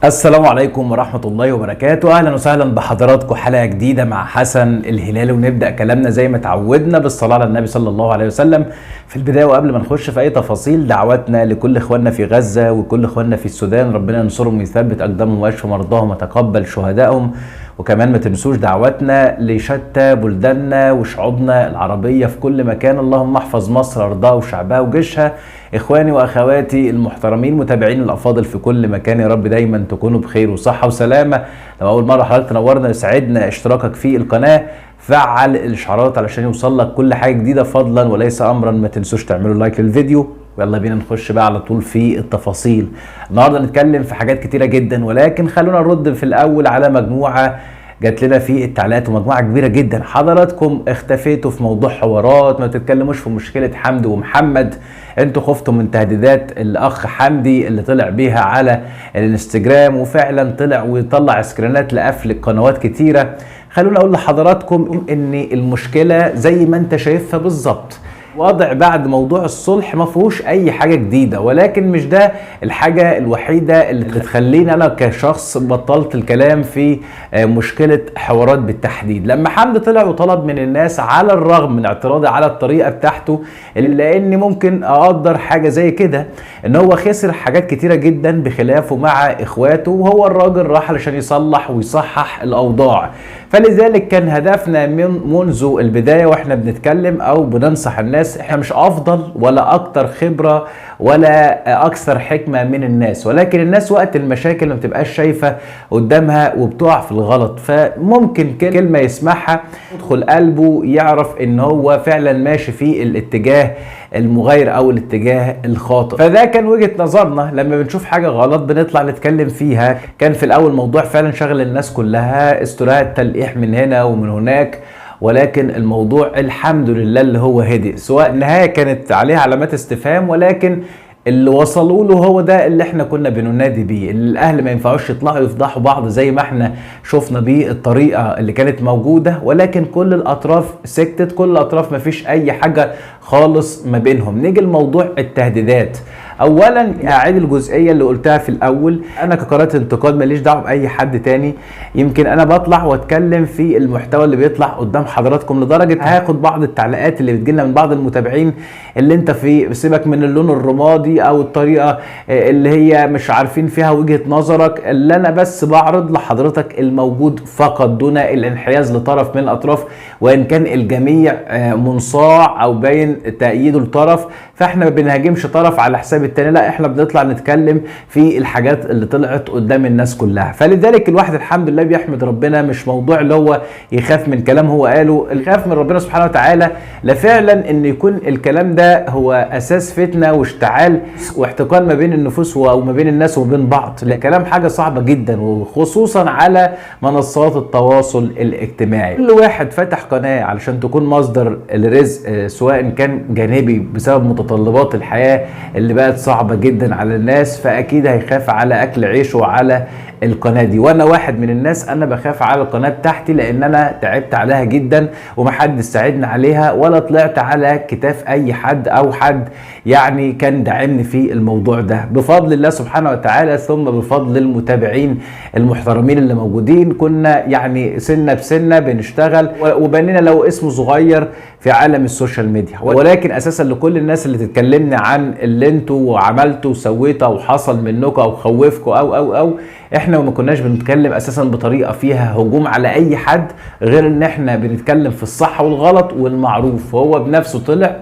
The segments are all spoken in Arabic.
السلام عليكم ورحمة الله وبركاته. أهلا وسهلا بحضراتكم حلقة جديدة مع حسن الهلالي، ونبدأ كلامنا زي ما تعودنا بالصلاة على النبي صلى الله عليه وسلم. في البداية وقبل ما نخش في أي تفاصيل، دعواتنا لكل إخواننا في غزة وكل إخواننا في السودان، ربنا ينصرهم ويثبت أقدامهم ويشفي مرضاهم وتقبل شهدائهم. وكمان ما تنسوش دعواتنا لشتى بلداننا وشعوبنا العربية في كل مكان، اللهم احفظ مصر أرضها وشعبها وجيشها. إخواني وأخواتي المحترمين متابعين الأفاضل في كل مكان، يا رب دايما تكونوا بخير وصحة وسلامة. لو أول مرة حضرتك تنورنا يسعدنا اشتراكك في القناة، فعل الإشعارات علشان يوصل لك كل حاجة جديدة فضلا وليس أمرا. ما تنسوش تعملوا لايك للفيديو، ويلا بينا نخش بقى على طول في التفاصيل. النهارده نتكلم في حاجات كتيرة جدا، ولكن خلونا نرد في الأول على مجموعة جات لنا في التعليقات، ومجموعه كبيره جدا. حضراتكم اختفيتوا في موضوع حوارات، ما تتكلموش في مشكله حمدي ومحمد. انتوا خفتوا من تهديدات الاخ حمدي اللي طلع بيها على الانستجرام، وفعلا طلع ويطلع سكرينات لقفل قنوات كتيره. خلونا اقول لحضراتكم ان المشكله زي ما انت شايفها بالظبط. وضع بعد موضوع الصلح ما فيهوش اي حاجه جديده، ولكن مش ده الحاجه الوحيده اللي تخليني انا كشخص بطلت الكلام في مشكله حوارات بالتحديد. لما حمدي طلع وطلب من الناس على الرغم من اعتراضي على الطريقه بتاعته، لاني ممكن اقدر حاجه زي كده ان هو خسر حاجات كتيره جدا بخلافه مع اخواته، وهو الراجل راح علشان يصلح ويصحح الاوضاع. فلذلك كان هدفنا منذ البدايه واحنا بنتكلم او بننصح الناس، احنا مش افضل ولا اكتر خبره ولا اكثر حكمه من الناس، ولكن الناس وقت المشاكل ما بتبقاش شايفه قدامها وبتقع في الغلط، فممكن كلمه يسمعها يدخل قلبه يعرف ان هو فعلا ماشي في الاتجاه المغاير او الاتجاه الخاطئ. فده كان وجهة نظرنا. لما بنشوف حاجة غلط بنطلع نتكلم فيها. كان في الاول موضوع فعلا شغل الناس كلها، استراحة تلقيح من هنا ومن هناك، ولكن الموضوع الحمد لله اللي هو هدي. سواء النهاية كانت عليها علامات استفهام، ولكن اللي وصلوا له هو ده اللي احنا كنا بننادي بيه. الاهل ما ينفعوش يطلعوا يفضحوا بعض زي ما احنا شفنا بيه الطريقه اللي كانت موجوده، ولكن كل الاطراف سكتت، كل الاطراف ما فيش اي حاجه خالص ما بينهم. نيجي لموضوع التهديدات. اولا اعيد الجزئيه اللي قلتها في الاول، انا كقناه انتقاد ماليش دعوه باي حد تاني. يمكن انا بطلع واتكلم في المحتوى اللي بيطلع قدام حضراتكم، لدرجه هاخد بعض التعليقات اللي بتجيلنا من بعض المتابعين اللي انت في سيبك من اللون الرمادي او الطريقه اللي هي مش عارفين فيها وجهه نظرك، اللي انا بس بعرض لحضرتك الموجود فقط دون الانحياز لطرف من الاطراف، وان كان الجميع منصاع او باين تأييده لطرف، فاحنا ما بنهاجمش طرف على حساب التاني، لا احنا بنطلع نتكلم في الحاجات اللي طلعت قدام الناس كلها. فلذلك الواحد الحمد لله بيحمد ربنا، مش موضوع اللي هو يخاف من كلام هو قاله، يخاف من ربنا سبحانه وتعالى. لا فعلا ان يكون الكلام ده هو اساس فتنه واشتعال واحتقان ما بين النفوس وما بين الناس وما بين بعض، لا كلام حاجه صعبه جدا، وخصوصا على منصات التواصل الاجتماعي. كل واحد فتح قناه علشان تكون مصدر الرزق، سواء كان جانبي بسبب متطلبات الحياه اللي بقت صعبة جدا على الناس، فأكيد هيخاف على أكل عيشه وعلى القناة دي. وأنا واحد من الناس أنا بخاف على القناة بتاعتي، لأن أنا تعبت عليها جدا ومحدش ساعدني عليها، ولا طلعت على كتاف أي حد أو حد يعني كان داعمني في الموضوع ده، بفضل الله سبحانه وتعالى، ثم بفضل المتابعين المحترمين اللي موجودين. كنا يعني سنة بسنة بنشتغل وبنينا لو اسمه صغير في عالم السوشيال ميديا، ولكن أساسا لكل الناس اللي تتكلمنا عن اللي انتوا وعملتوا وسويتوا او حصل منكم او خوفكم او احنا ما كناش بنتكلم اساسا بطريقه فيها هجوم على اي حد، غير ان احنا بنتكلم في الصح والغلط والمعروف. هو بنفسه طلع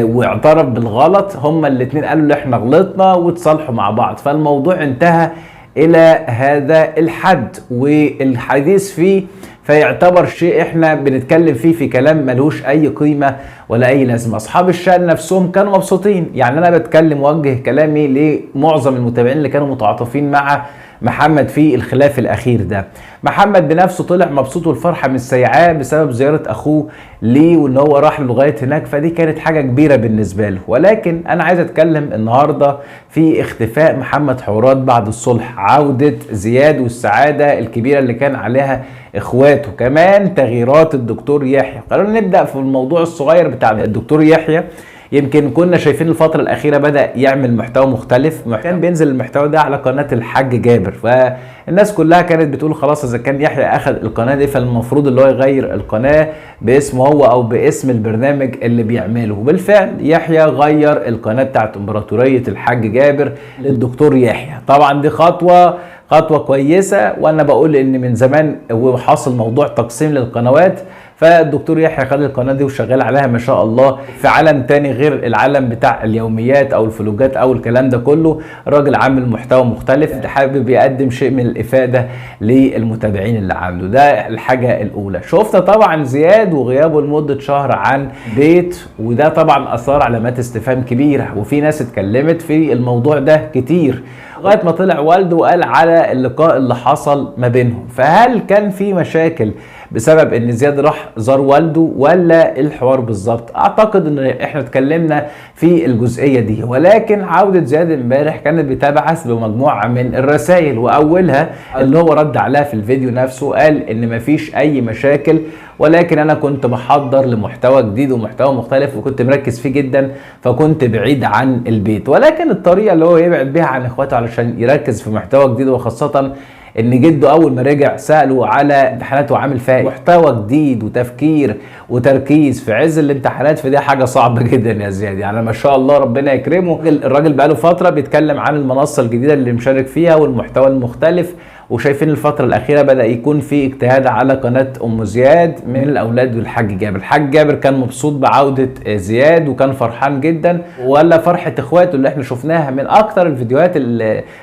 واعترف بالغلط، هما الاتنين قالوا ان احنا غلطنا وتصالحوا مع بعض، فالموضوع انتهى الى هذا الحد، والحديث فيه فيعتبر شيء احنا بنتكلم فيه في كلام ملهوش اي قيمه ولا اي لازمه. اصحاب الشأن نفسهم كانوا مبسوطين، يعني انا بتكلم وجه كلامي لمعظم المتابعين اللي كانوا متعاطفين مع محمد في الخلاف الاخير ده. محمد بنفسه طلع مبسوط والفرحه مش سايعاه بسبب زياره اخوه ليه، وان هو راح لغايه هناك، فدي كانت حاجه كبيره بالنسبه له. ولكن انا عايز اتكلم النهارده في اختفاء محمد حورات بعد الصلح، عوده زياد والسعاده الكبيره اللي كان عليها اخواته، كمان تغييرات الدكتور يحيى. خلونا نبدا في الموضوع الصغير بتاع الدكتور يحيى. يمكن كنا شايفين الفترة الأخيرة بدأ يعمل محتوى مختلف، كان بينزل المحتوى ده على قناة الحاج جابر، فالناس كلها كانت بتقول خلاص إذا كان يحيى أخذ القناة دي فالمفروض اللي هو يغير القناة باسمه هو أو باسم البرنامج اللي بيعمله. وبالفعل يحيى غير القناة بتاعت إمبراطورية الحاج جابر للدكتور يحيى. طبعا دي خطوة كويسة، وأنا بقول إن من زمان وحاصل موضوع تقسيم للقنوات، فالدكتور يحيى خد القناه دي وشغال عليها ما شاء الله في عالم تاني غير العالم بتاع اليوميات او الفلوجات او الكلام ده كله. راجل عامل محتوى مختلف، حابب يقدم شيء من الافاده للمتابعين اللي عنده. ده الحاجه الاولى. شفنا طبعا زياد وغيابه لمده شهر عن بيت، وده طبعا اثار علامات استفهام كبيره، وفي ناس اتكلمت في الموضوع ده كتير لغايه ما طلع والده وقال على اللقاء اللي حصل ما بينهم. فهل كان في مشاكل بسبب ان زياد راح زار والده ولا الحوار بالظبط؟ اعتقد ان احنا اتكلمنا في الجزئيه دي، ولكن عوده زياد امبارح كانت بتبعث بمجموعه من الرسائل، واولها اللي هو رد عليها في الفيديو نفسه، قال ان مفيش اي مشاكل، ولكن انا كنت بحضر لمحتوى جديد ومحتوى مختلف وكنت مركز فيه جدا، فكنت بعيد عن البيت. ولكن الطريقه اللي هو يبعد بيها عن اخواته علشان يركز في محتوى جديد، وخاصه ان جده اول ما رجع ساله على امتحاناته وعامل فيها محتوى جديد وتفكير وتركيز في عز الامتحانات، فدي حاجه صعبه جدا يا زياد. يعني ما شاء الله ربنا يكرمه. الراجل بقاله فتره بيتكلم عن المنصه الجديده اللي مشارك فيها والمحتوى المختلف، وشايفين الفترة الأخيرة بدأ يكون في اجتهاد على قناة أم زياد من الأولاد والحاج جابر. الحاج جابر كان مبسوط بعودة زياد وكان فرحان جدا، ولا فرحة إخواته اللي احنا شفناها من أكتر الفيديوهات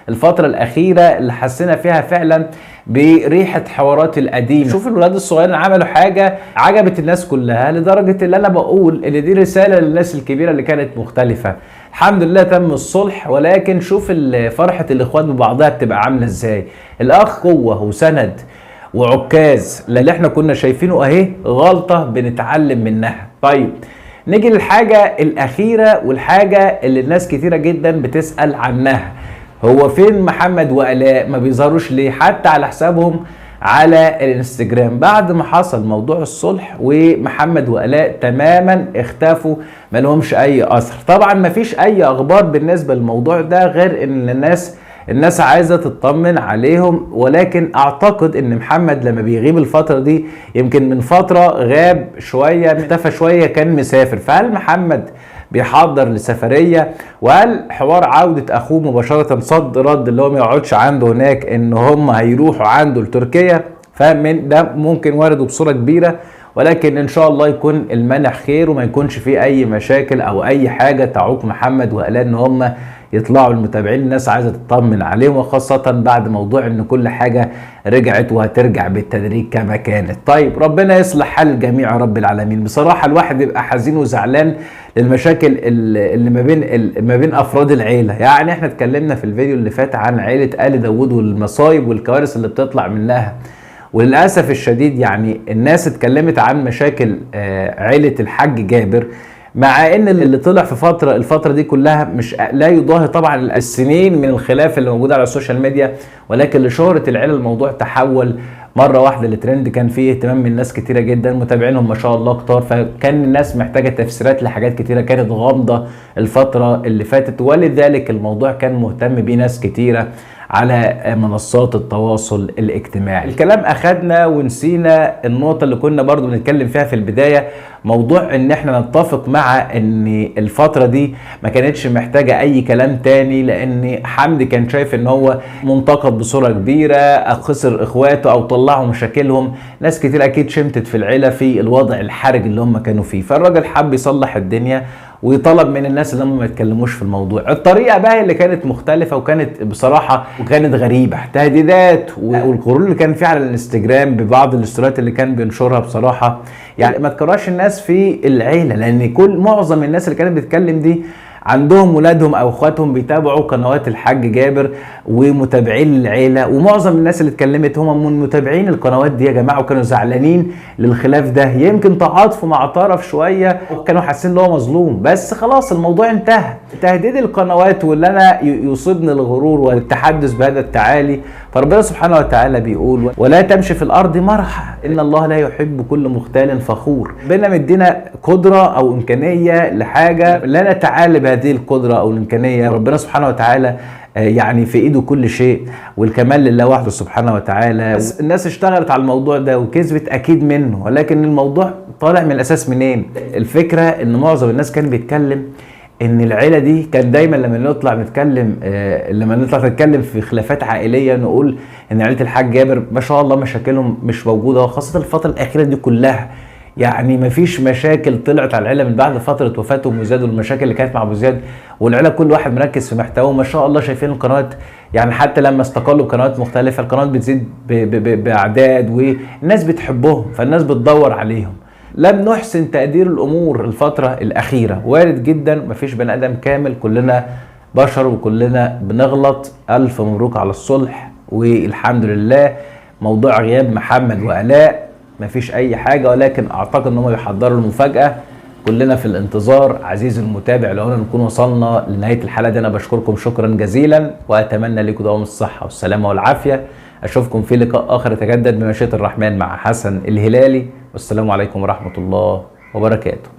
الفترة الأخيرة اللي حسينا فيها فعلا بريحة حوارات القديم. شوف الولاد الصغيرين عملوا حاجة عجبت الناس كلها، لدرجة اللي أنا بقول إن دي رسالة للناس الكبيرة اللي كانت مختلفة. الحمد لله تم الصلح، ولكن شوف فرحة الإخوات ببعضها بتبقى عاملة إزاي. الأخ قوة وسند وعكاز اللي احنا كنا شايفينه أهي غلطة بنتعلم منها. طيب نيجي للحاجة الأخيرة والحاجة اللي الناس كتيرة جدا بتسأل عنها، هو فين محمد وآلاء؟ ما بيظهروش ليه حتى على حسابهم على الانستجرام بعد ما حصل موضوع الصلح؟ ومحمد وآلاء تماما اختفوا، ما لهمش اي اثر. طبعا ما فيش اي اخبار بالنسبه للموضوع ده غير ان الناس عايزه تطمن عليهم، ولكن اعتقد ان محمد لما بيغيب الفتره دي، يمكن من فتره غاب شويه اختفى شويه كان مسافر، فهل محمد بيحضر لسفريه؟ وهل حوار عوده اخوه مباشره صد رد اللي هو ما يقعدش عنده هناك ان هم هيروحوا عنده لتركيا؟ فمن ده ممكن وارد بصوره كبيره، ولكن ان شاء الله يكون المنح خير وما يكونش فيه اي مشاكل او اي حاجه تعوق محمد وآلاء ان هم يطلعوا المتابعين. الناس عايزه تطمن عليهم، وخاصه بعد موضوع ان كل حاجه رجعت وهترجع بالتدريج كما كانت. طيب ربنا يصلح حال الجميع يا رب العالمين. بصراحه الواحد يبقى حزين وزعلان للمشاكل اللي ما بين افراد العيله. يعني احنا اتكلمنا في الفيديو اللي فات عن عيله آل داوود والمصايب والكوارث اللي بتطلع منها، وللاسف الشديد يعني الناس اتكلمت عن مشاكل عيله الحاج جابر، مع ان اللي طلع في الفتره دي كلها مش لا يضاهي طبعا السنين من الخلاف اللي موجود على السوشيال ميديا، ولكن لشهره العيله الموضوع تحول مره واحده لترند كان فيه اهتمام من ناس كتيره جدا، متابعينهم ما شاء الله كتار، فكان الناس محتاجه تفسيرات لحاجات كتيره كانت غامضه الفتره اللي فاتت، ولذلك الموضوع كان مهتم بيه ناس كتيره على منصات التواصل الاجتماعي. الكلام اخدنا ونسينا النقطة اللي كنا برضو بنتكلم فيها في البداية، موضوع ان احنا نتفق مع ان الفترة دي ما كانتش محتاجة اي كلام تاني، لان حمدي كان شايف ان هو منتقد بصورة كبيرة، خسر اخواته او طلعوا مشاكلهم، ناس كتير اكيد شمتت في العيلة في الوضع الحرج اللي هم كانوا فيه، فالراجل حب يصلح الدنيا ويطلب من الناس اللي هم ما يتكلموش في الموضوع. الطريقه بقى اللي كانت مختلفه وكانت بصراحه وكانت غريبه، تهديدات والغرور اللي كان فيه على الانستجرام ببعض الاستوريات اللي كان بينشرها بصراحه يعني ما تكرهش الناس في العيله، لان معظم الناس اللي كانت بتتكلم دي عندهم ولادهم او اخواتهم بيتابعوا قنوات الحاج جابر ومتابعين للعيله، ومعظم الناس اللي اتكلمت هم من متابعين القنوات دي يا جماعه، وكانوا زعلانين للخلاف ده، يمكن تعاطفوا مع طرف شويه وكانوا حاسين ان هو مظلوم، بس خلاص الموضوع انتهى. تهديد القنوات واللي انا يصيبني الغرور والتحدث بهذا التعالي، فربنا سبحانه وتعالى بيقول ولا تمشي في الارض مرحا ان الله لا يحب كل مختال فخور. ربنا مدينا قدره او امكانيه لحاجه لا نتعالى بهذه القدره او الامكانيه. ربنا سبحانه وتعالى يعني في ايده كل شيء، والكمال لله وحده سبحانه وتعالى. الناس اشتغلت على الموضوع ده وكذبت اكيد منه، ولكن الموضوع طالع من الاساس منين؟ الفكره ان معظم الناس كان بيتكلم ان العيله دي، كان دايما لما نطلع نتكلم في خلافات عائليه نقول ان عيله الحاج جابر ما شاء الله مشاكلهم مش موجوده، وخاصه الفتره الاخيره دي كلها يعني مفيش مشاكل طلعت على العيله من بعد فتره وفاه ام زياد والمشاكل اللي كانت مع ابو زياد، والعيله كل واحد مركز في محتواه ما شاء الله. شايفين القنوات يعني حتى لما استقلوا بقنوات مختلفه القنوات بتزيد باعداد والناس بتحبهم، فالناس بتدور عليهم. لم نحسن تقدير الامور الفتره الاخيره، وارد جدا، مفيش بني ادم كامل، كلنا بشر وكلنا بنغلط. الف مبروك على الصلح والحمد لله. موضوع غياب محمد وآلاء مفيش اي حاجه، ولكن اعتقد ان هم بيحضروا المفاجاه، كلنا في الانتظار. عزيزي المتابع، لو نكون وصلنا لنهايه الحلقه دي انا بشكركم شكرا جزيلا، واتمنى لكم دوام الصحه والسلامه والعافيه. اشوفكم في لقاء اخر يتجدد بمشيئه الرحمن مع حسن الهلالي، والسلام عليكم ورحمه الله وبركاته.